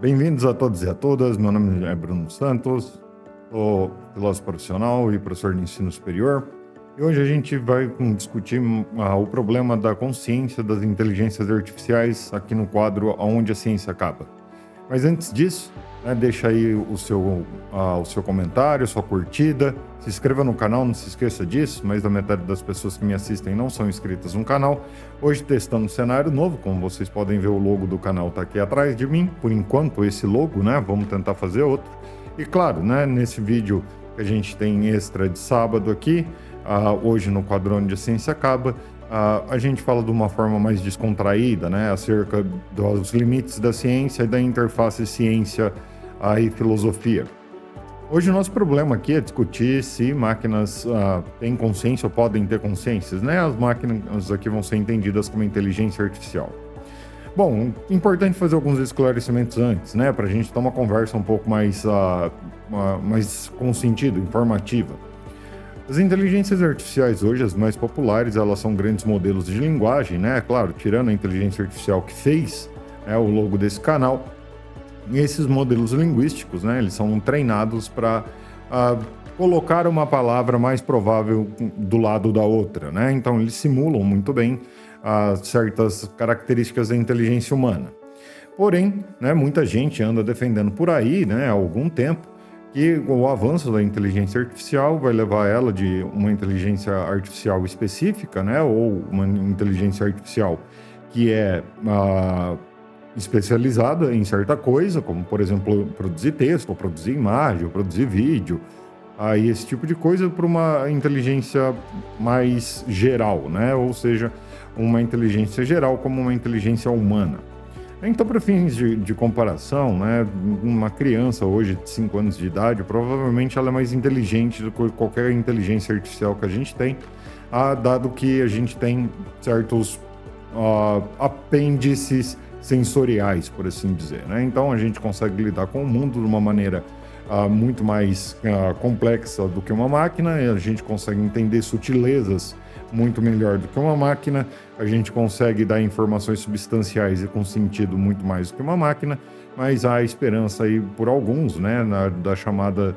Bem-vindos a todos e a todas. Meu nome é Bruno Santos, sou filósofo profissional e professor de ensino superior. E hoje a gente vai discutir o problema da consciência das inteligências artificiais aqui no quadro Aonde a Ciência Acaba. Mas antes disso, deixa aí o seu comentário, sua curtida, se inscreva no canal, não se esqueça disso. Mais da metade das pessoas que me assistem não são inscritas no canal. Hoje testando um cenário novo, como vocês podem ver, o logo do canal está aqui atrás de mim, por enquanto esse logo, vamos tentar fazer outro. E claro, nesse vídeo que a gente tem extra de sábado aqui, hoje no quadro Onde a Ciência Acaba, a gente fala de uma forma mais descontraída, acerca dos limites da ciência e da interface ciência e filosofia. Hoje o nosso problema aqui é discutir se máquinas têm consciência ou podem ter consciências, As máquinas aqui vão ser entendidas como inteligência artificial. Bom, importante fazer alguns esclarecimentos antes, para a gente ter uma conversa um pouco mais com sentido, informativa. As inteligências artificiais hoje, as mais populares, elas são grandes modelos de linguagem, Claro, tirando a inteligência artificial que fez o logo desse canal. E esses modelos linguísticos, eles são treinados para colocar uma palavra mais provável do lado da outra, Então, eles simulam muito bem certas características da inteligência humana. Porém, muita gente anda defendendo por aí, há algum tempo, que o avanço da inteligência artificial vai levar ela de uma inteligência artificial específica, ou uma inteligência artificial que é especializada em certa coisa, como, por exemplo, produzir texto, ou produzir imagem, ou produzir vídeo, e esse tipo de coisa, para uma inteligência mais geral, ou seja, uma inteligência geral como uma inteligência humana. Então, para fins de comparação, uma criança hoje de 5 anos de idade, provavelmente ela é mais inteligente do que qualquer inteligência artificial que a gente tem, dado que a gente tem certos apêndices sensoriais, por assim dizer, Então, a gente consegue lidar com o mundo de uma maneira muito mais complexa do que uma máquina, e a gente consegue entender sutilezas muito melhor do que uma máquina, a gente consegue dar informações substanciais e com sentido muito mais do que uma máquina, mas há esperança aí por alguns, da chamada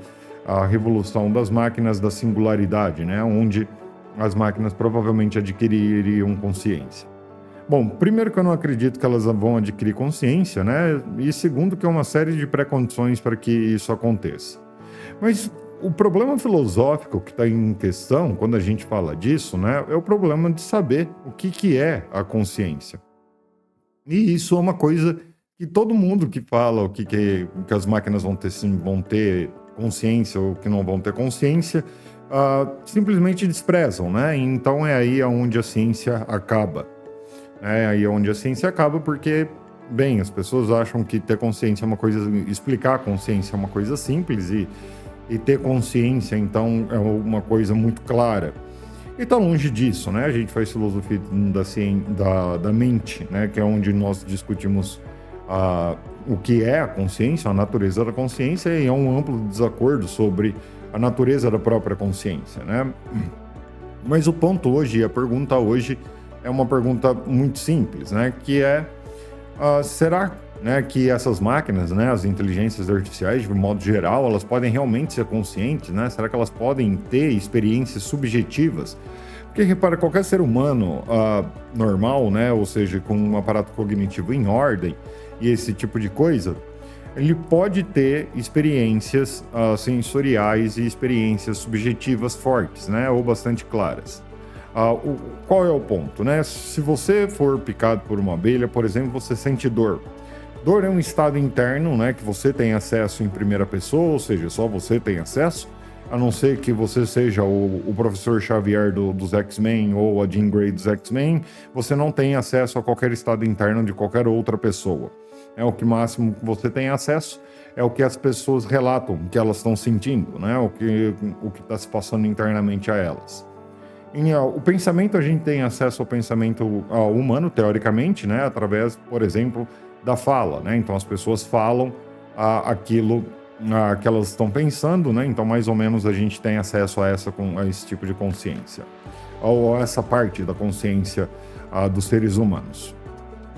revolução das máquinas da singularidade, onde as máquinas provavelmente adquiririam consciência. Bom, primeiro que eu não acredito que elas vão adquirir consciência, e segundo que é uma série de pré-condições para que isso aconteça. Mas o problema filosófico que está em questão, quando a gente fala disso, é o problema de saber o que é a consciência. E isso é uma coisa que todo mundo que fala que as máquinas vão ter consciência ou que não vão ter consciência, simplesmente desprezam, Então é aí onde a ciência acaba. É aí onde a ciência acaba porque, bem, as pessoas acham que ter consciência é uma coisa, explicar a consciência é uma coisa simples e ter consciência, então, é uma coisa muito clara. E está longe disso, A gente faz filosofia da mente, que é onde nós discutimos o que é a consciência, a natureza da consciência, e há um amplo desacordo sobre a natureza da própria consciência, Mas o ponto hoje, a pergunta hoje, é uma pergunta muito simples, que é, será que essas máquinas, as inteligências artificiais, de modo geral, elas podem realmente ser conscientes, Será que elas podem ter experiências subjetivas? Porque, repara, qualquer ser humano normal, ou seja, com um aparato cognitivo em ordem e esse tipo de coisa, ele pode ter experiências sensoriais e experiências subjetivas fortes, ou bastante claras. Qual é o ponto, Se você for picado por uma abelha, por exemplo, você sente dor. Dor é um estado interno, que você tem acesso em primeira pessoa, ou seja, só você tem acesso, a não ser que você seja o professor Xavier dos X-Men ou a Jean Grey dos X-Men, você não tem acesso a qualquer estado interno de qualquer outra pessoa. O que máximo que você tem acesso é o que as pessoas relatam que elas estão sentindo, o que está se passando internamente a elas. O pensamento, a gente tem acesso ao pensamento humano, teoricamente, através, por exemplo, da fala, Então, as pessoas falam aquilo que elas estão pensando, Então, mais ou menos, a gente tem acesso a esse tipo de consciência, ou a essa parte da consciência dos seres humanos.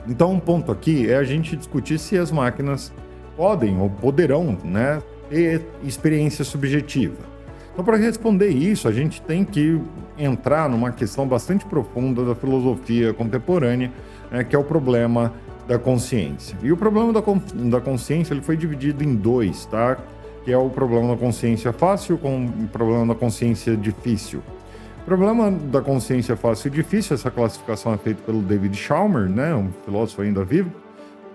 Então, um ponto aqui é a gente discutir se as máquinas podem ou poderão, né, ter experiência subjetiva. Então, para responder isso, a gente tem que entrar numa questão bastante profunda da filosofia contemporânea, né, que é o problema da consciência. E o problema da consciência ele foi dividido em dois, tá? Que é o problema da consciência fácil com o problema da consciência difícil. O problema da consciência fácil e difícil, essa classificação é feita pelo David Chalmers, né, um filósofo ainda vivo,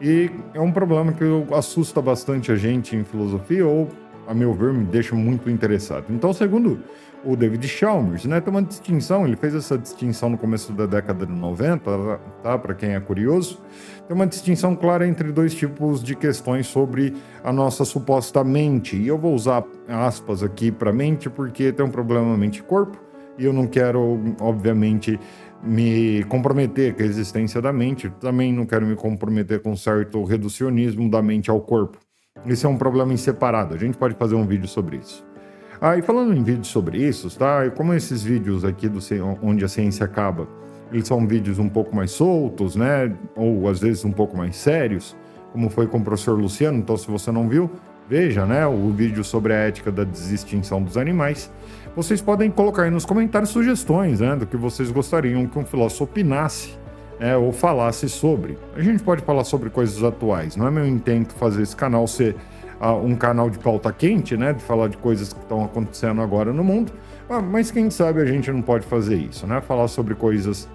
e é um problema que assusta bastante a gente em filosofia, ou, a meu ver, me deixa muito interessado. Então, segundo o David Chalmers, né, tem uma distinção, ele fez essa distinção no começo da década de 90, tá, para quem é curioso, tem uma distinção clara entre dois tipos de questões sobre a nossa suposta mente, e eu vou usar aspas aqui para mente porque tem um problema mente-corpo, e eu não quero, obviamente, me comprometer com a existência da mente, também não quero me comprometer com um certo reducionismo da mente ao corpo. Esse é um problema em separado, a gente pode fazer um vídeo sobre isso. E falando em vídeos sobre isso, tá? Como esses vídeos aqui onde a ciência acaba, eles são vídeos um pouco mais soltos, né? Ou às vezes um pouco mais sérios, como foi com o professor Luciano. Então, se você não viu, veja, né, o vídeo sobre a ética da desextinção dos animais. Vocês podem colocar aí nos comentários sugestões, né, do que vocês gostariam que um filósofo opinasse, ou falasse sobre. A gente pode falar sobre coisas atuais. Não é meu intento fazer esse canal ser um canal de pauta quente, né, de falar de coisas que estão acontecendo agora no mundo, mas quem sabe a gente não pode fazer isso, né, falar sobre coisas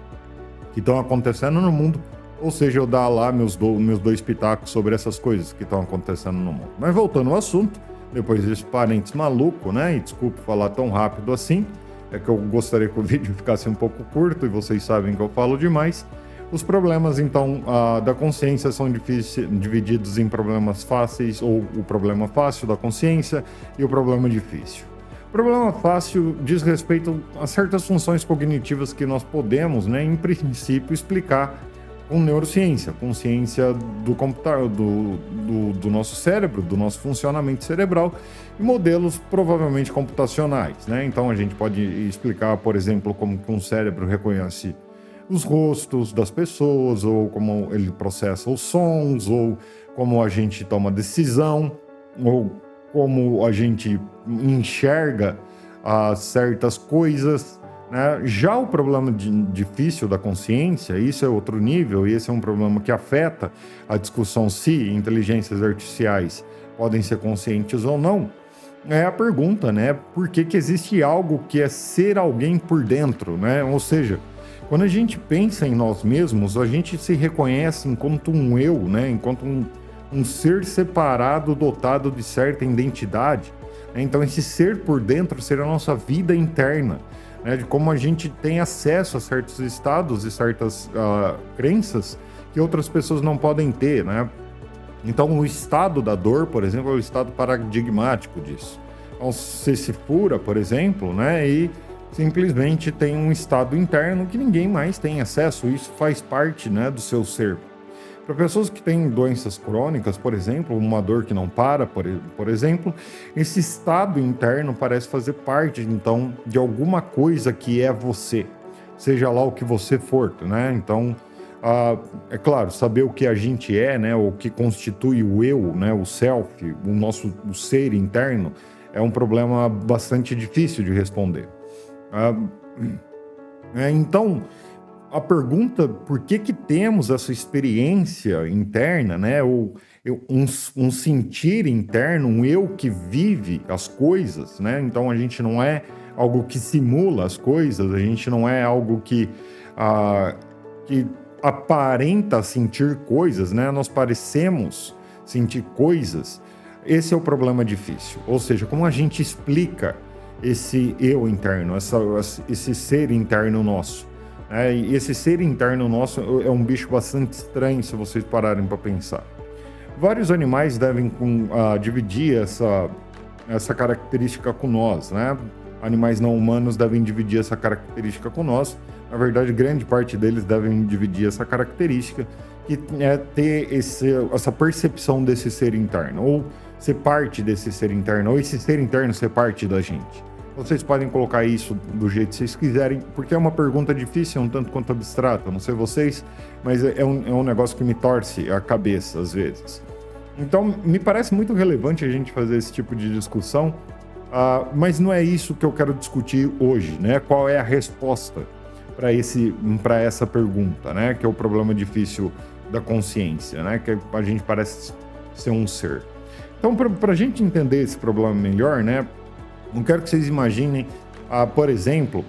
que estão acontecendo no mundo, ou seja, eu dar lá meus dois pitacos sobre essas coisas que estão acontecendo no mundo. Mas voltando ao assunto, depois desse parênteses maluco, né, e desculpe falar tão rápido assim, é que eu gostaria que o vídeo ficasse um pouco curto e vocês sabem que eu falo demais. Os problemas, então, da consciência são divididos em problemas fáceis, ou o problema fácil da consciência e o problema difícil. O problema fácil diz respeito a certas funções cognitivas que nós podemos, né, em princípio, explicar com neurociência, com ciência do computador, do nosso cérebro, do nosso funcionamento cerebral, e modelos provavelmente computacionais, né? Então, a gente pode explicar, por exemplo, como que um cérebro reconhece os rostos das pessoas, ou como ele processa os sons, ou como a gente toma decisão, ou como a gente enxerga certas coisas, né? Já o problema difícil da consciência, isso é outro nível, e esse é um problema que afeta a discussão se inteligências artificiais podem ser conscientes ou não. É a pergunta, né? Por que existe algo que é ser alguém por dentro, né? Ou seja, quando a gente pensa em nós mesmos, a gente se reconhece enquanto um eu, né? Enquanto um ser separado, dotado de certa identidade. Então, esse ser por dentro seria a nossa vida interna, né? De como a gente tem acesso a certos estados e certas crenças que outras pessoas não podem ter, né? Então, o estado da dor, por exemplo, é o estado paradigmático disso. Então, você se fura, por exemplo, né? E simplesmente tem um estado interno que ninguém mais tem acesso, isso faz parte, né, do seu ser. Para pessoas que têm doenças crônicas, por exemplo, uma dor que não para, por exemplo, esse estado interno parece fazer parte, então, de alguma coisa que é você, seja lá o que você for, né? Então, é claro, saber o que a gente é, né, o que constitui o eu, né, o self, o ser interno, é um problema bastante difícil de responder. Então, a pergunta por que temos essa experiência interna, né, ou um sentir interno, um eu que vive as coisas, né? Então a gente não é algo que simula as coisas, a gente não é algo que aparenta sentir coisas, né? Nós parecemos sentir coisas. Esse é o problema difícil. Ou seja, como a gente explica esse eu interno, esse ser interno nosso. E esse ser interno nosso é um bicho bastante estranho se vocês pararem para pensar. Vários animais devem dividir essa característica com nós, né? Animais não humanos devem dividir essa característica com nós. Na verdade, grande parte deles devem dividir essa característica, que é ter essa percepção desse ser interno, ou ser parte desse ser interno, ou esse ser interno ser parte da gente. Vocês podem colocar isso do jeito que vocês quiserem, porque é uma pergunta difícil, um tanto quanto abstrata, não sei vocês, mas é um negócio que me torce a cabeça às vezes. Então, me parece muito relevante a gente fazer esse tipo de discussão, mas não é isso que eu quero discutir hoje, né? Qual é a resposta para essa pergunta, né? Que é o problema difícil da consciência, né? Que a gente parece ser um ser. Então, para a gente entender esse problema melhor, né? Não quero que vocês imaginem, por exemplo,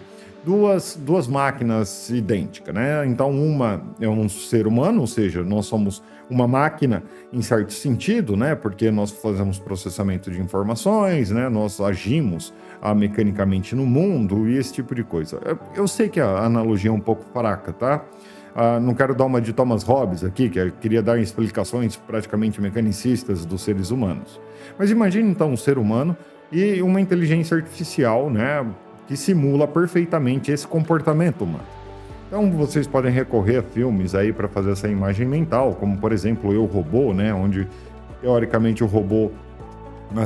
duas máquinas idênticas, né? Então, uma é um ser humano, ou seja, nós somos uma máquina em certo sentido, né? Porque nós fazemos processamento de informações, né? Nós agimos mecanicamente no mundo e esse tipo de coisa. Eu sei que a analogia é um pouco fraca, tá? Não quero dar uma de Thomas Hobbes aqui, que eu queria dar explicações praticamente mecanicistas dos seres humanos. Mas imagine então um ser humano e uma inteligência artificial, né? Que simula perfeitamente esse comportamento humano. Então vocês podem recorrer a filmes aí para fazer essa imagem mental, como por exemplo Eu, Robô, né, onde teoricamente o robô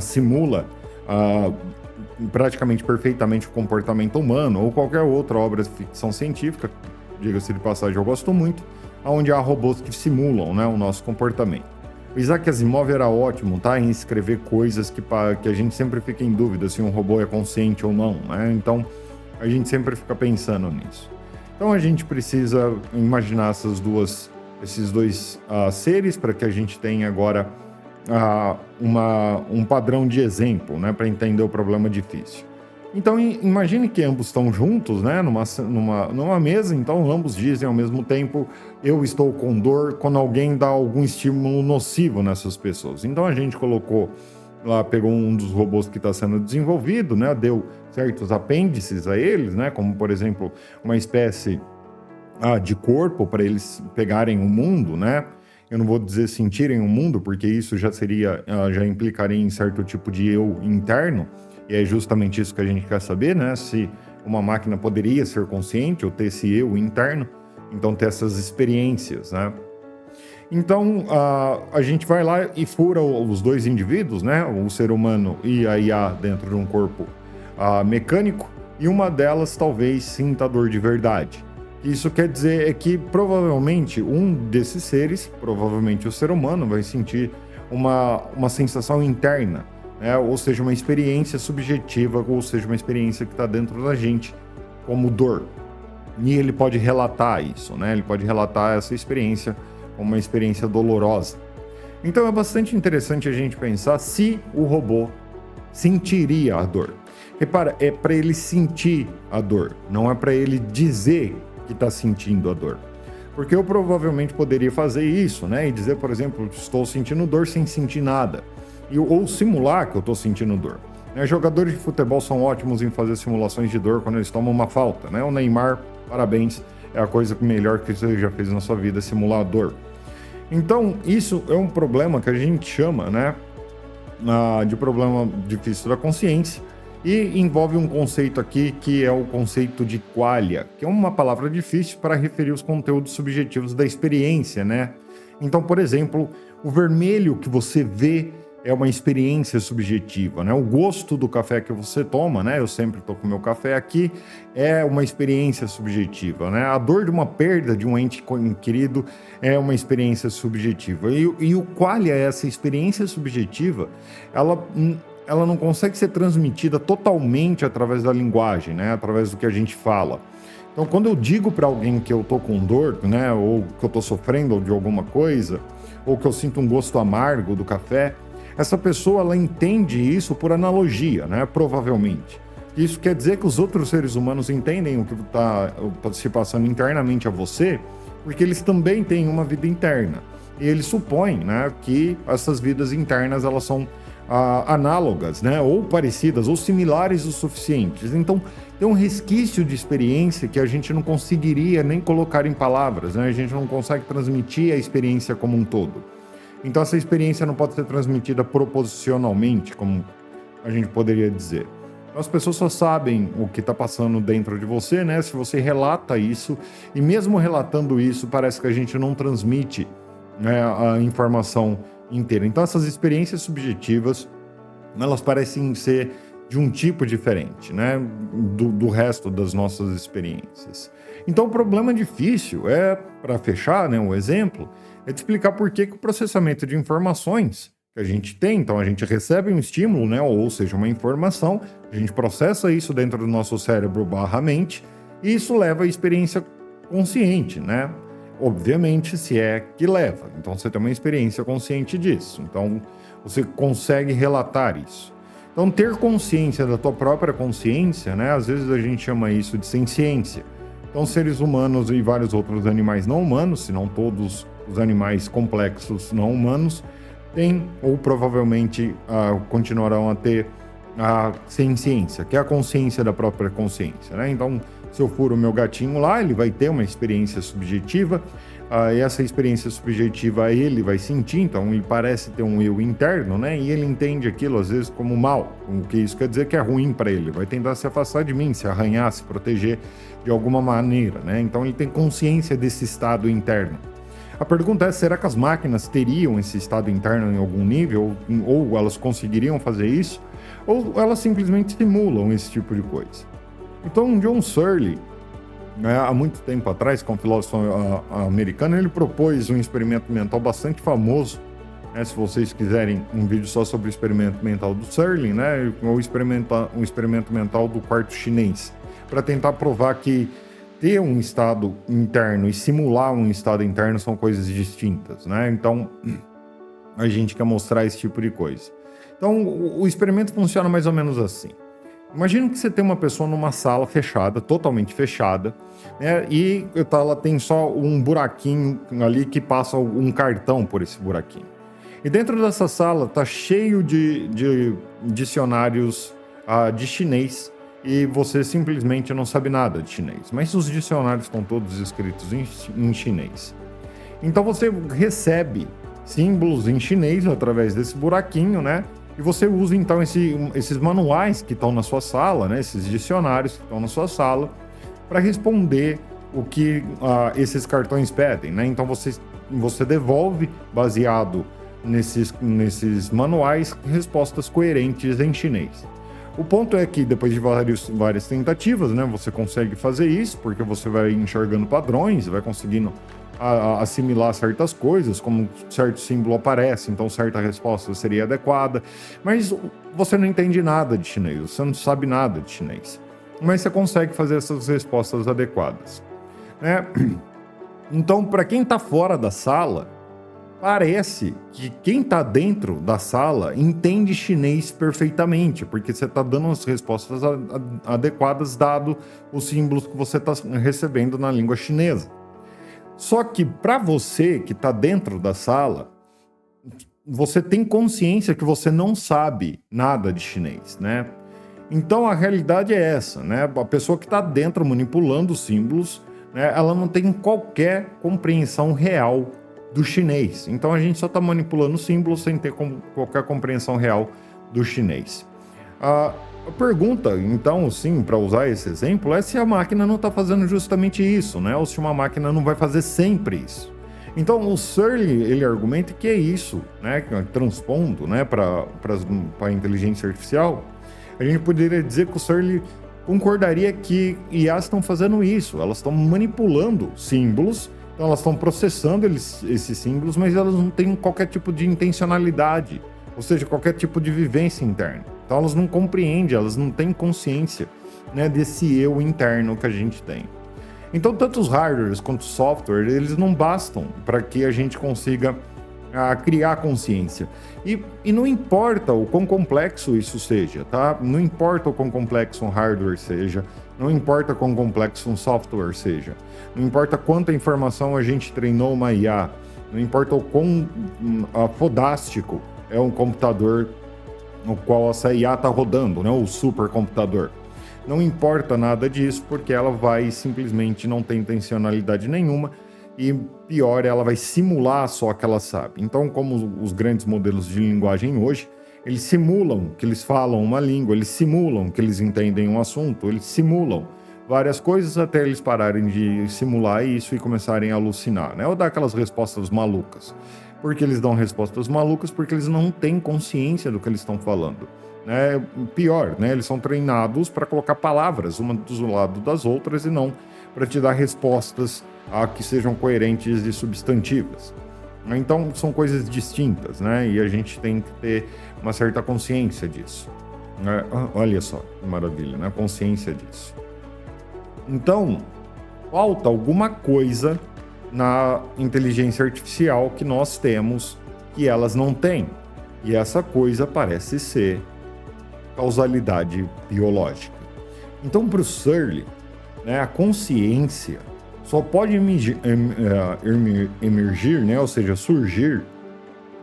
simula praticamente perfeitamente o comportamento humano, ou qualquer outra obra de ficção científica, diga-se de passagem, eu gosto muito, onde há robôs que simulam, né, o nosso comportamento. O Isaac Asimov era ótimo, tá, em escrever coisas que a gente sempre fica em dúvida se um robô é consciente ou não, né? Então a gente sempre fica pensando nisso. Então a gente precisa imaginar esses dois seres para que a gente tenha agora um padrão de exemplo, né, para entender o problema difícil. Então imagine que ambos estão juntos, né, numa mesa, então ambos dizem ao mesmo tempo, eu estou com dor, quando alguém dá algum estímulo nocivo nessas pessoas. Então a gente pegou um dos robôs que está sendo desenvolvido, né, deu certos apêndices a eles, né, como por exemplo uma espécie de corpo para eles pegarem o mundo, né. Eu não vou dizer sentirem o mundo, porque isso já implicaria em certo tipo de eu interno, e é justamente isso que a gente quer saber, né, se uma máquina poderia ser consciente ou ter esse eu interno, então ter essas experiências, né. Então, a gente vai lá e fura os dois indivíduos, né? O ser humano e a IA dentro de um corpo mecânico, e uma delas talvez sinta dor de verdade. Isso quer dizer é que provavelmente um desses seres, provavelmente o ser humano, vai sentir uma sensação interna, né? Ou seja, uma experiência subjetiva, ou seja, uma experiência que está dentro da gente, como dor. E ele pode relatar isso, né? Ele pode relatar essa experiência como uma experiência dolorosa. Então é bastante interessante a gente pensar se o robô sentiria a dor. Repara, é para ele sentir a dor, não é para ele dizer que está sentindo a dor. Porque eu provavelmente poderia fazer isso, né? E dizer, por exemplo, estou sentindo dor sem sentir nada. Ou simular que eu estou sentindo dor. Jogadores de futebol são ótimos em fazer simulações de dor quando eles tomam uma falta, né? O Neymar, parabéns, é a coisa melhor que você já fez na sua vida, simular a dor. Então, isso é um problema que a gente chama, né, de problema difícil da consciência, e envolve um conceito aqui que é o conceito de qualia, que é uma palavra difícil para referir os conteúdos subjetivos da experiência, né? Então, por exemplo, o vermelho que você vê é uma experiência subjetiva, né? O gosto do café que você toma, né? Eu sempre estou com meu café aqui, é uma experiência subjetiva, né? A dor de uma perda de um ente querido é uma experiência subjetiva. E o qualia, essa experiência subjetiva, ela não consegue ser transmitida totalmente através da linguagem, né? Através do que a gente fala. Então, quando eu digo para alguém que eu tô com dor, né? Ou que eu tô sofrendo de alguma coisa, ou que eu sinto um gosto amargo do café, essa pessoa, ela entende isso por analogia, né? Provavelmente. Isso quer dizer que os outros seres humanos entendem o que está se passando internamente a você, porque eles também têm uma vida interna. E eles supõem, né, que essas vidas internas, elas são análogas, né? Ou parecidas, ou similares o suficientes. Então, tem um resquício de experiência que a gente não conseguiria nem colocar em palavras, né? A gente não consegue transmitir a experiência como um todo. Então essa experiência não pode ser transmitida proposicionalmente, como a gente poderia dizer. Então, as pessoas só sabem o que está passando dentro de você, né? Se você relata isso, e mesmo relatando isso, parece que a gente não transmite, né, a informação inteira. Então essas experiências subjetivas, elas parecem ser de um tipo diferente, né, do resto das nossas experiências. Então o problema difícil para fechar, né, o exemplo, é de explicar por que que o processamento de informações que a gente tem, então a gente recebe um estímulo, né, ou seja, uma informação, a gente processa isso dentro do nosso cérebro barra mente, e isso leva à experiência consciente, né? Obviamente, se é que leva. Então você tem uma experiência consciente disso. Então você consegue relatar isso. Então ter consciência da tua própria consciência, né? Às vezes a gente chama isso de senciência. Então seres humanos e vários outros animais não humanos, se não todos os animais complexos não humanos, têm ou provavelmente continuarão a ter a senciência, que é a consciência da própria consciência, né? Então, se eu furo o meu gatinho lá, ele vai ter uma experiência subjetiva, e essa experiência subjetiva ele vai sentir, então ele parece ter um eu interno, né? E ele entende aquilo às vezes como mal, o que isso quer dizer que é ruim para ele, vai tentar se afastar de mim, se arranhar, se proteger de alguma maneira, né? Então ele tem consciência desse estado interno. A pergunta é, será que as máquinas teriam esse estado interno em algum nível, ou elas conseguiriam fazer isso, ou elas simplesmente simulam esse tipo de coisa? Então, John Searle, né, há muito tempo atrás, que é um filósofo americano, ele propôs um experimento mental bastante famoso, né, se vocês quiserem um vídeo só sobre o experimento mental do Searle, né, ou um experimento mental do quarto chinês, para tentar provar que ter um estado interno e simular um estado interno são coisas distintas, né? Então, a gente quer mostrar esse tipo de coisa. Então, o experimento funciona mais ou menos assim. Imagina que você tem uma pessoa numa sala fechada, totalmente fechada, né? E ela tem só um buraquinho ali que passa um cartão por esse buraquinho. E dentro dessa sala tá cheio de dicionários de chinês, e você simplesmente não sabe nada de chinês. Mas os dicionários estão todos escritos em chinês. Então você recebe símbolos em chinês através desse buraquinho, né? E você usa então esses manuais que estão na sua sala, né? Esses dicionários que estão na sua sala, para responder o que esses cartões pedem, né? Então você devolve, baseado nesses manuais, respostas coerentes em chinês. O ponto é que depois de várias tentativas, né, você consegue fazer isso, porque você vai enxergando padrões, vai conseguindo assimilar certas coisas, como certo símbolo aparece, então certa resposta seria adequada, mas você não entende nada de chinês, você não sabe nada de chinês, mas você consegue fazer essas respostas adequadas, né? Então, para quem está fora da sala, parece que quem está dentro da sala entende chinês perfeitamente, porque você está dando as respostas adequadas, dado os símbolos que você está recebendo na língua chinesa. Só que para você que está dentro da sala, você tem consciência que você não sabe nada de chinês, né? Então a realidade é essa, né? A pessoa que está dentro manipulando os símbolos, né, ela não tem qualquer compreensão real do chinês. Então a gente só está manipulando símbolos sem ter qualquer compreensão real do chinês. A pergunta, então, sim, para usar esse exemplo, é se a máquina não está fazendo justamente isso, né? Ou se uma máquina não vai fazer sempre isso. Então o Searle, ele argumenta que é isso, né? Transpondo, né, para a inteligência artificial, a gente poderia dizer que o Searle concordaria que IAs estão fazendo isso, elas estão manipulando símbolos. Então elas estão processando esses símbolos, mas elas não têm qualquer tipo de intencionalidade, ou seja, qualquer tipo de vivência interna. Então elas não compreendem, elas não têm consciência, né, desse eu interno que a gente tem. Então tanto os hardwares quanto o software, eles não bastam para que a gente consiga criar consciência. E não importa o quão complexo isso seja, tá? Não importa o quão complexo um hardware seja, não importa quão complexo um software seja, não importa quanta informação a gente treinou uma IA, não importa o quão fodástico é um computador no qual essa IA está rodando, né? O supercomputador. Não importa nada disso, porque ela vai simplesmente não ter intencionalidade nenhuma, e pior, ela vai simular só que ela sabe. Então, como os grandes modelos de linguagem hoje, eles simulam que eles falam uma língua, eles simulam que eles entendem um assunto, eles simulam várias coisas até eles pararem de simular isso e começarem a alucinar, né? Ou dar aquelas respostas malucas. Por que eles dão respostas malucas? Porque eles não têm consciência do que eles estão falando. Pior, né? Eles são treinados para colocar palavras uma do lado das outras e não para te dar respostas que sejam coerentes e substantivas. Então, são coisas distintas, né? E a gente tem que ter uma certa consciência disso. Né? Olha só, que maravilha, né? Consciência disso. Então, falta alguma coisa na inteligência artificial que nós temos que elas não têm. E essa coisa parece ser causalidade biológica. Então, para o Searle, né, a consciência só pode emergir, né, ou seja, surgir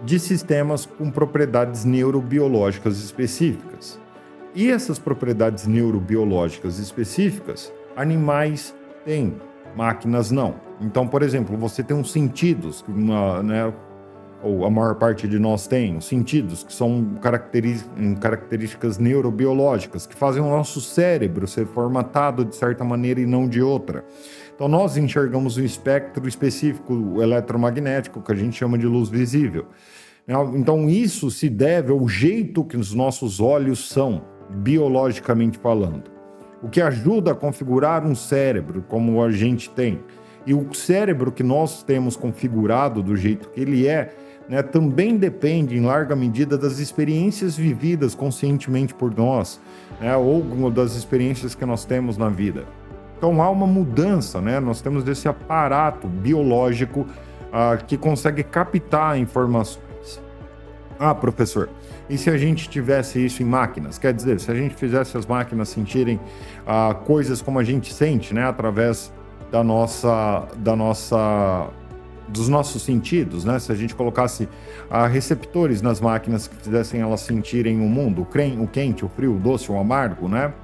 de sistemas com propriedades neurobiológicas específicas. E essas propriedades neurobiológicas específicas, animais têm, máquinas não. Então, por exemplo, você tem os sentidos, né, ou a maior parte de nós tem, os sentidos, que são características neurobiológicas, que fazem o nosso cérebro ser formatado de certa maneira e não de outra. Então, nós enxergamos um espectro específico eletromagnético, que a gente chama de luz visível. Então, isso se deve ao jeito que os nossos olhos são, biologicamente falando. O que ajuda a configurar um cérebro como a gente tem. E o cérebro que nós temos configurado do jeito que ele é, né, também depende em larga medida das experiências vividas conscientemente por nós, né, ou das experiências que nós temos na vida. Então há uma mudança, né? Nós temos esse aparato biológico que consegue captar informações. Ah, professor, e se a gente tivesse isso em máquinas? Quer dizer, se a gente fizesse as máquinas sentirem coisas como a gente sente, né, através dos nossos sentidos, né? Se a gente colocasse receptores nas máquinas que fizessem elas sentirem o mundo, o quente, o frio, o doce, o amargo, né?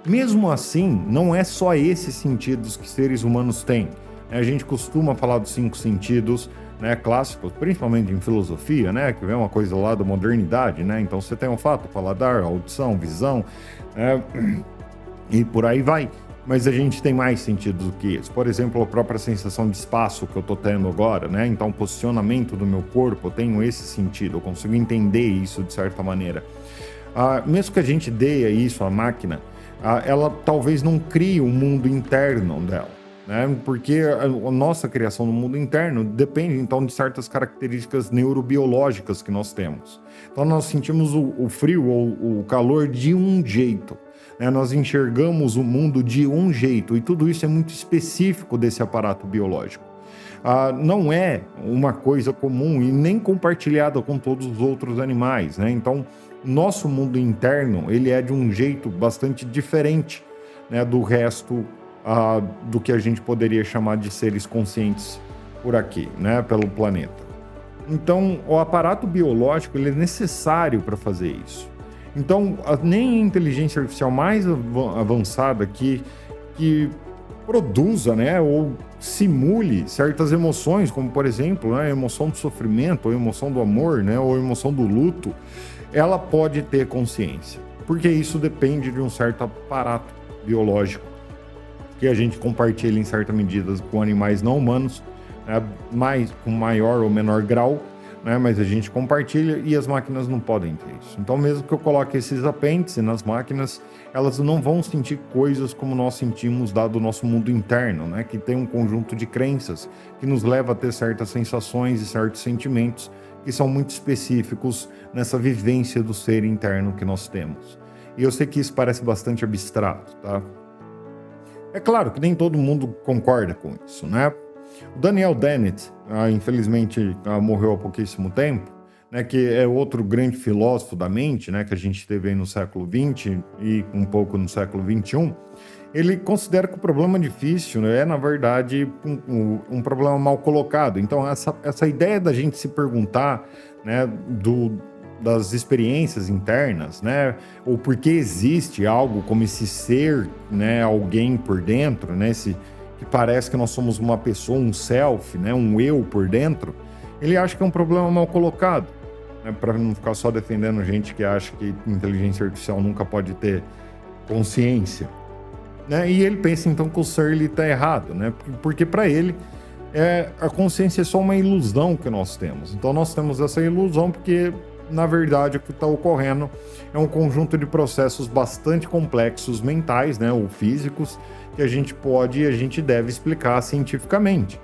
Mesmo assim, não é só esses sentidos que seres humanos têm. A gente costuma falar dos 5 sentidos, né, clássicos, principalmente em filosofia, né, que vem uma coisa lá da modernidade, né? Então você tem o olfato, paladar, audição, visão, e por aí vai. Mas a gente tem mais sentidos do que isso. Por exemplo, a própria sensação de espaço que eu estou tendo agora, né? Então, o posicionamento do meu corpo, eu tenho esse sentido, eu consigo entender isso de certa maneira. Mesmo que a gente dê isso à máquina, ela talvez não crie o mundo interno dela, né? Porque a nossa criação no mundo interno depende, então, de certas características neurobiológicas que nós temos. Então, nós sentimos o frio ou o calor de um jeito. Nós enxergamos o mundo de um jeito, e tudo isso é muito específico desse aparato biológico. Não é uma coisa comum e nem compartilhada com todos os outros animais, né? Então, nosso mundo interno, ele é de um jeito bastante diferente, né, do resto do que a gente poderia chamar de seres conscientes por aqui, né, pelo planeta. Então, o aparato biológico, ele é necessário para fazer isso. Então, nem a inteligência artificial mais avançada que produza, né, ou simule certas emoções, como, por exemplo, né, a emoção do sofrimento, ou a emoção do amor, né, ou a emoção do luto, ela pode ter consciência, porque isso depende de um certo aparato biológico que a gente compartilha em certa medida com animais não humanos, né, com maior ou menor grau, né, mas a gente compartilha e as máquinas não podem ter isso. Então, mesmo que eu coloque esses apêndices nas máquinas, elas não vão sentir coisas como nós sentimos dado o nosso mundo interno, né, que tem um conjunto de crenças que nos leva a ter certas sensações e certos sentimentos que são muito específicos nessa vivência do ser interno que nós temos. E eu sei que isso parece bastante abstrato, tá? É claro que nem todo mundo concorda com isso, né? O Daniel Dennett, infelizmente, morreu há pouquíssimo tempo, né, que é outro grande filósofo da mente, né, que a gente teve aí no século XX e um pouco no século XXI. Ele considera que o problema difícil, né, é, na verdade, um problema mal colocado. Então, essa ideia da gente se perguntar, né, das experiências internas, né, ou por que existe algo como esse ser, né, alguém por dentro, né, que parece que nós somos uma pessoa, um self, né, um eu por dentro, ele acha que é um problema mal colocado, né, para não ficar só defendendo gente que acha que inteligência artificial nunca pode ter consciência, né, e ele pensa então que o Searle está errado, né, porque para ele a consciência é só uma ilusão que nós temos. Então nós temos essa ilusão porque, na verdade, o que está ocorrendo é um conjunto de processos bastante complexos mentais, né, ou físicos, que a gente pode e a gente deve explicar cientificamente.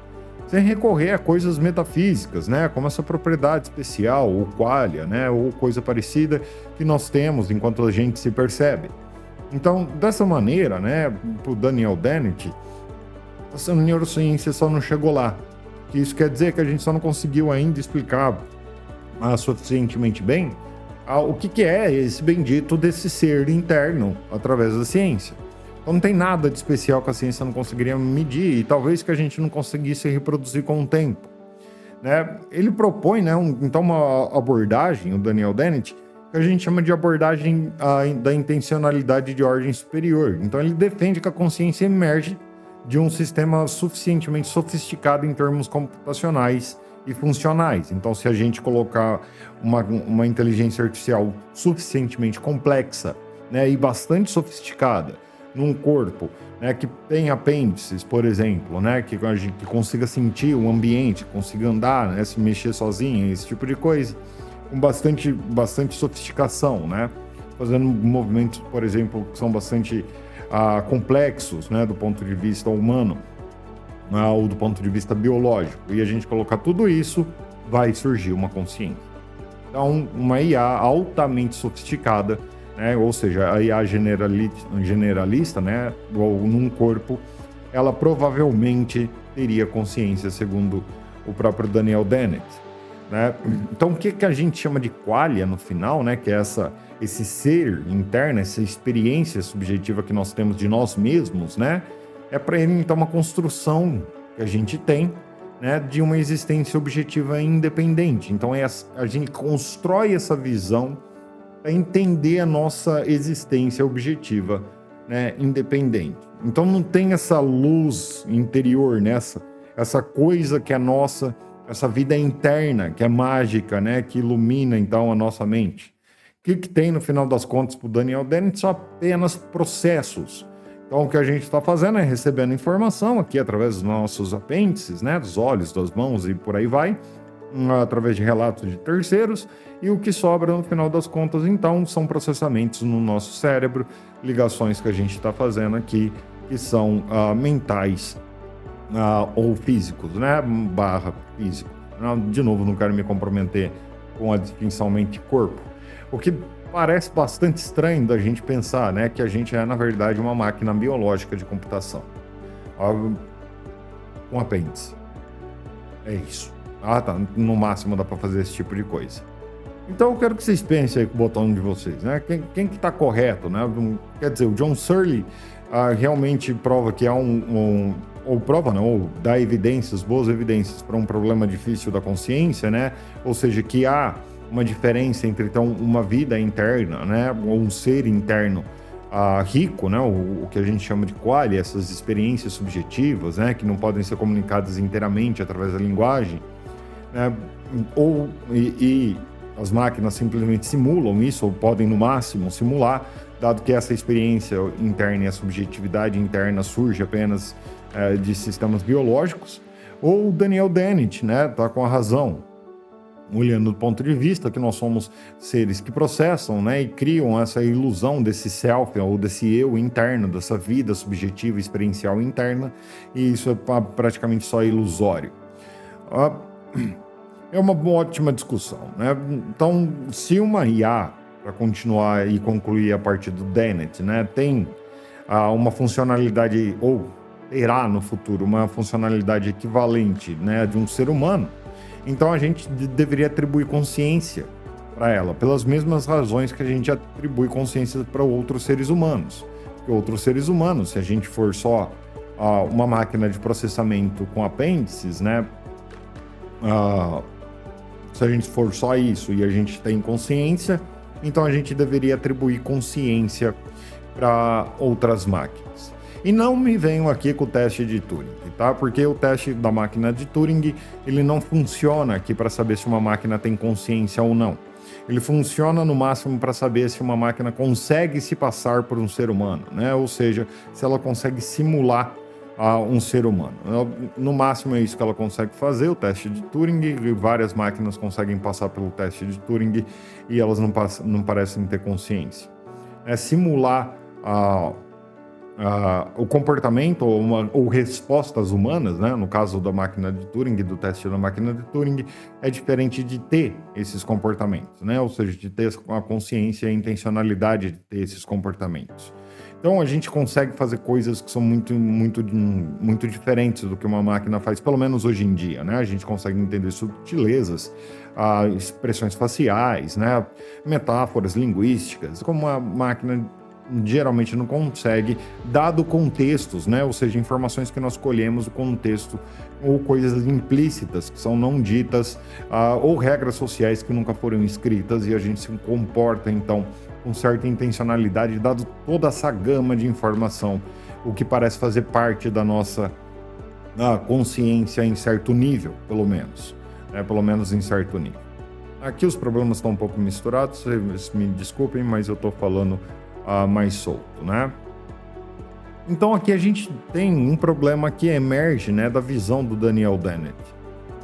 sem recorrer a coisas metafísicas, né, como essa propriedade especial, ou qualia, né, ou coisa parecida que nós temos enquanto a gente se percebe. Então, dessa maneira, né, para o Daniel Dennett, essa neurociência só não chegou lá. Que isso quer dizer que a gente só não conseguiu ainda explicar suficientemente bem o que é esse bendito desse ser interno através da ciência. Então não tem nada de especial que a ciência não conseguiria medir e talvez que a gente não conseguisse reproduzir com o tempo, né? Ele propõe, né, então uma abordagem, o Daniel Dennett, que a gente chama de abordagem da intencionalidade de ordem superior. Então ele defende que a consciência emerge de um sistema suficientemente sofisticado em termos computacionais e funcionais. Então, se a gente colocar uma inteligência artificial suficientemente complexa, né, e bastante sofisticada num corpo, né, que tem apêndices, por exemplo, né, que consiga sentir o ambiente, consiga andar, né, se mexer sozinha, esse tipo de coisa, com bastante sofisticação, né, fazendo movimentos, por exemplo, que são bastante complexos, né, do ponto de vista humano, ou do ponto de vista biológico, e a gente colocar tudo isso, vai surgir uma consciência. Então, uma IA altamente sofisticada, né, ou seja, a IA generalista, né, ou num corpo, ela provavelmente teria consciência, segundo o próprio Daniel Dennett, né? Então, o que a gente chama de qualia no final, né, que é esse ser interno, essa experiência subjetiva que nós temos de nós mesmos, né, é para ele, então, uma construção que a gente tem, né, de uma existência objetiva independente. Então, a gente constrói essa visão para entender a nossa existência objetiva, né, independente. Então, não tem essa luz interior, né, essa coisa que é nossa, essa vida interna, que é mágica, né, que ilumina, então, a nossa mente. O que tem, no final das contas, para o Daniel Dennett são apenas processos. Então, o que a gente está fazendo é recebendo informação aqui através dos nossos apêndices, né, dos olhos, das mãos e por aí vai, através de relatos de terceiros, e o que sobra, no final das contas, então, são processamentos no nosso cérebro, ligações que a gente está fazendo aqui, que são mentais ou físicos, né, barra físico. De novo, não quero me comprometer com a distinção mente-corpo. O que parece bastante estranho da gente pensar, né, que a gente é, na verdade, uma máquina biológica de computação. Um apêndice. É isso. Tá. No máximo dá para fazer esse tipo de coisa. Então eu quero que vocês pensem aí com o botão de vocês, né? Quem que tá correto, né? Quer dizer, o John Searle realmente prova que há ou prova não, ou dá evidências, boas evidências para um problema difícil da consciência, né? Ou seja, que há uma diferença entre, então, uma vida interna, né, ou um ser interno rico, né, o que a gente chama de qualia, essas experiências subjetivas, né, que não podem ser comunicadas inteiramente através da linguagem, né, e as máquinas simplesmente simulam isso, ou podem, no máximo, simular, dado que essa experiência interna e a subjetividade interna surge apenas de sistemas biológicos, ou o Daniel Dennett, né, tá com a razão, olhando do ponto de vista que nós somos seres que processam, né, e criam essa ilusão desse self, ou desse eu interno, dessa vida subjetiva, experiencial interna, e isso é praticamente só ilusório. É uma ótima discussão, né? Então, se uma IA, para continuar e concluir a parte do Dennett, né, tem uma funcionalidade, ou terá no futuro uma funcionalidade equivalente, né, de um ser humano, então a gente deveria atribuir consciência para ela, pelas mesmas razões que a gente atribui consciência para outros seres humanos. Porque outros seres humanos, se a gente for só uma máquina de processamento com apêndices, né? Se a gente for só isso e a gente tem consciência, então a gente deveria atribuir consciência para outras máquinas. E não me venham aqui com o teste de Turing, tá? Porque o teste da máquina de Turing, ele não funciona aqui para saber se uma máquina tem consciência ou não. Ele funciona no máximo para saber se uma máquina consegue se passar por um ser humano, né? Ou seja, se ela consegue simular um ser humano. No máximo é isso que ela consegue fazer, o teste de Turing, e várias máquinas conseguem passar pelo teste de Turing e elas não parecem ter consciência. É simular o comportamento ou respostas humanas, né? No caso da máquina de Turing, do teste da máquina de Turing, é diferente de ter esses comportamentos, né? Ou seja, de ter a consciência e a intencionalidade de ter esses comportamentos. Então a gente consegue fazer coisas que são muito diferentes do que uma máquina faz, pelo menos hoje em dia, né? A gente consegue entender sutilezas, expressões faciais, né? Metáforas linguísticas, como a máquina geralmente não consegue, dado contextos, né? Ou seja, informações que nós colhemos do contexto ou coisas implícitas que são não ditas, ou regras sociais que nunca foram escritas e a gente se comporta então com certa intencionalidade, dado toda essa gama de informação, o que parece fazer parte da nossa consciência em certo nível, pelo menos, né? Pelo menos em certo nível. Aqui os problemas estão um pouco misturados, vocês me desculpem, mas eu estou falando mais solto, né? Então aqui a gente tem um problema que emerge, né, da visão do Daniel Dennett,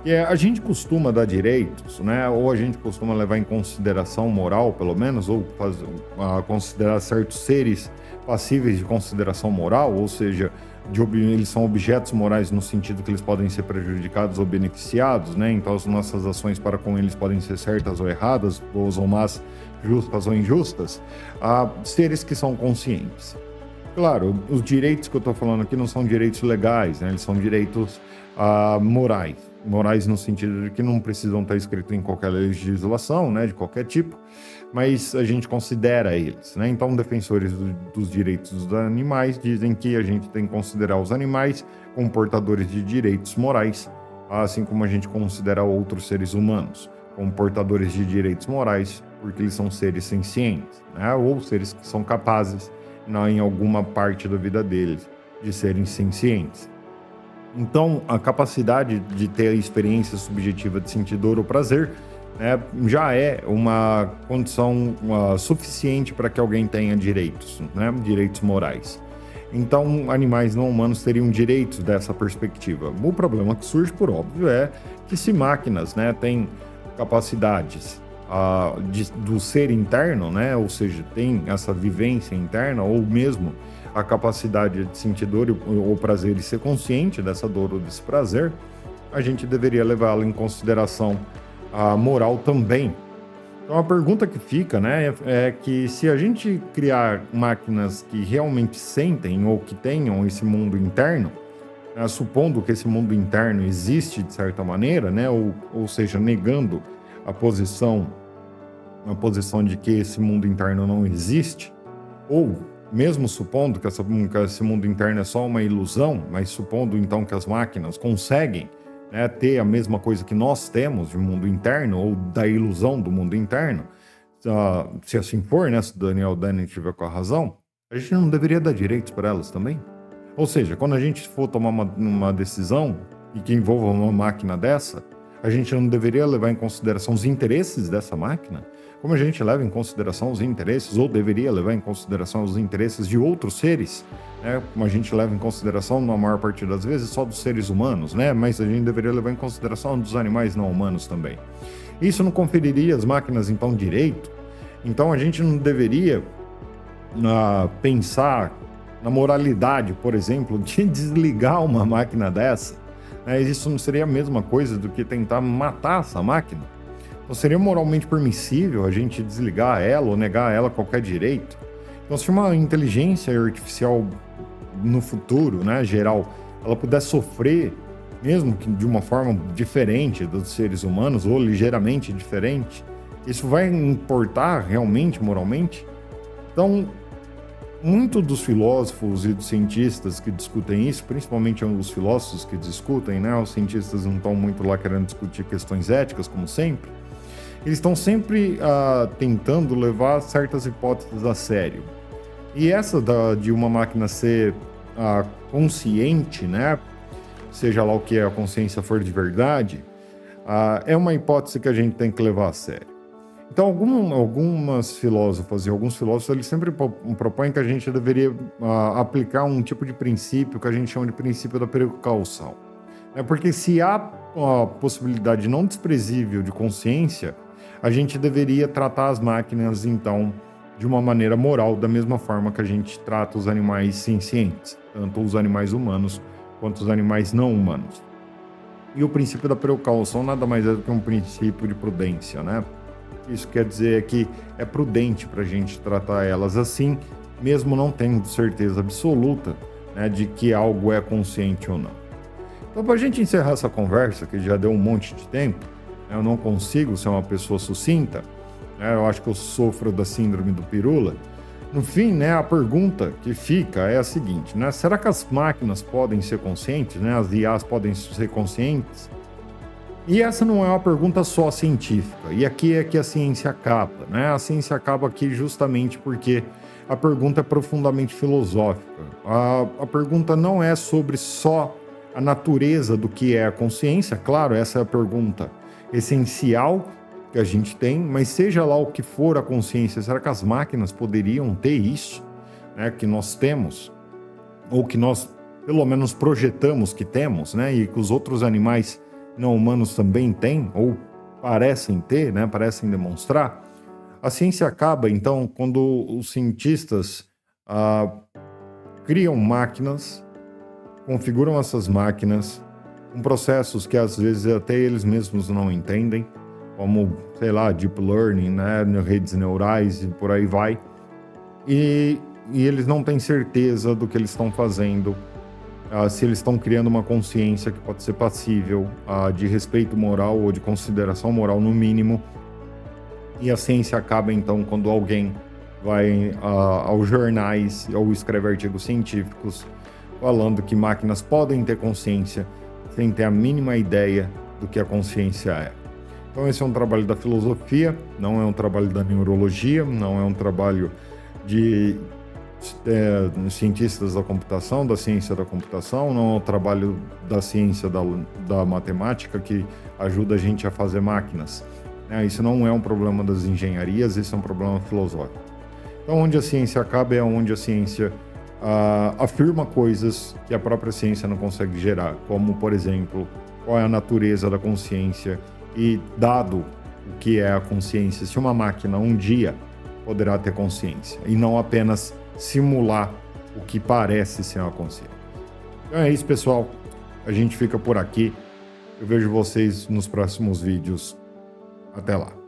que é a gente costuma dar direitos, né, ou a gente costuma levar em consideração moral, pelo menos, ou considerar certos seres passíveis de consideração moral, ou seja, eles são objetos morais no sentido que eles podem ser prejudicados ou beneficiados, né? Então as nossas ações para com eles podem ser certas ou erradas, boas ou más, justas ou injustas, seres que são conscientes. Claro, os direitos que eu estou falando aqui não são direitos legais, né? Eles são direitos morais. Morais no sentido de que não precisam estar escritos em qualquer legislação, né, de qualquer tipo, mas a gente considera eles, né? Então, defensores dos direitos dos animais dizem que a gente tem que considerar os animais como portadores de direitos morais, assim como a gente considera outros seres humanos como portadores de direitos morais, porque eles são seres sencientes, né? Ou seres que são capazes, em alguma parte da vida deles, de serem sencientes. Então, a capacidade de ter a experiência subjetiva de sentir dor ou prazer, né, já é uma condição suficiente para que alguém tenha direitos, né, direitos morais. Então, animais não humanos teriam direitos dessa perspectiva. O problema que surge, por óbvio, é que se máquinas, né, têm capacidades do ser interno, né, ou seja, tem essa vivência interna, ou mesmo a capacidade de sentir dor ou prazer e ser consciente dessa dor ou desse prazer, a gente deveria levá-la em consideração a moral também. Então a pergunta que fica, né, é que se a gente criar máquinas que realmente sentem ou que tenham esse mundo interno, supondo que esse mundo interno existe de certa maneira, né, ou seja, negando a posição de que esse mundo interno não existe, ou mesmo supondo que esse mundo interno é só uma ilusão, mas supondo então que as máquinas conseguem, né, ter a mesma coisa que nós temos de mundo interno, ou da ilusão do mundo interno, se assim for, né, se o Daniel Dennett tiver com a razão, a gente não deveria dar direitos para elas também? Ou seja, quando a gente for tomar uma decisão e que envolva uma máquina dessa, a gente não deveria levar em consideração os interesses dessa máquina? Como a gente leva em consideração os interesses, ou deveria levar em consideração os interesses de outros seres, né? Como a gente leva em consideração, na maior parte das vezes, só dos seres humanos, né? Mas a gente deveria levar em consideração dos animais não humanos também. Isso não conferiria às máquinas, então, direito? Então a gente não deveria pensar na moralidade, por exemplo, de desligar uma máquina dessa? Isso não seria a mesma coisa do que tentar matar essa máquina? Então seria moralmente permissível a gente desligar ela ou negar a ela qualquer direito? Então, se uma inteligência artificial no futuro, né, geral, ela puder sofrer, mesmo que de uma forma diferente dos seres humanos, ou ligeiramente diferente, isso vai importar realmente moralmente? Então, muitos dos filósofos e dos cientistas que discutem isso, principalmente os filósofos que discutem, né, os cientistas não estão muito lá querendo discutir questões éticas, como sempre, eles estão sempre tentando levar certas hipóteses a sério. E essa de uma máquina ser consciente, né, seja lá o que a consciência for de verdade, é uma hipótese que a gente tem que levar a sério. Então, algumas filósofas e alguns filósofos, eles sempre propõem que a gente deveria aplicar um tipo de princípio que a gente chama de princípio da precaução. Porque se há a possibilidade não desprezível de consciência, a gente deveria tratar as máquinas, então, de uma maneira moral, da mesma forma que a gente trata os animais sencientes, tanto os animais humanos quanto os animais não humanos. E o princípio da precaução nada mais é do que um princípio de prudência, né? Isso quer dizer que é prudente para a gente tratar elas assim, mesmo não tendo certeza absoluta, né, de que algo é consciente ou não. Então, para a gente encerrar essa conversa, que já deu um monte de tempo, né, eu não consigo ser uma pessoa sucinta, né, eu acho que eu sofro da síndrome do pirula. No fim, né, a pergunta que fica é a seguinte, né, será que as máquinas podem ser conscientes, né, as IAs podem ser conscientes? E essa não é uma pergunta só científica, e aqui é que a ciência acaba, né? A ciência acaba aqui justamente porque a pergunta é profundamente filosófica. A pergunta não é sobre só a natureza do que é a consciência, claro, essa é a pergunta essencial que a gente tem, mas seja lá o que for a consciência, será que as máquinas poderiam ter isso, né, que nós temos, ou que nós pelo menos projetamos que temos, né, e que os outros animais não humanos também têm, ou parecem ter, né, parecem demonstrar? A ciência acaba, então, quando os cientistas criam máquinas, configuram essas máquinas com processos que às vezes até eles mesmos não entendem, como, sei lá, deep learning, né, redes neurais e por aí vai, e eles não têm certeza do que eles estão fazendo, se eles estão criando uma consciência que pode ser passível de respeito moral ou de consideração moral no mínimo. E a ciência acaba então quando alguém vai aos jornais ou escreve artigos científicos falando que máquinas podem ter consciência sem ter a mínima ideia do que a consciência é. Então esse é um trabalho da filosofia, não é um trabalho da neurologia, não é um trabalho de cientistas da computação, da ciência da computação, não é o trabalho da ciência da matemática que ajuda a gente a fazer máquinas. Isso não é um problema das engenharias, isso é um problema filosófico. Então, onde a ciência acaba é onde a ciência afirma coisas que a própria ciência não consegue gerar, como, por exemplo, qual é a natureza da consciência e, dado o que é a consciência, se uma máquina um dia poderá ter consciência e não apenas simular o que parece ser uma consciência. Então é isso, pessoal. A gente fica por aqui. Eu vejo vocês nos próximos vídeos. Até lá.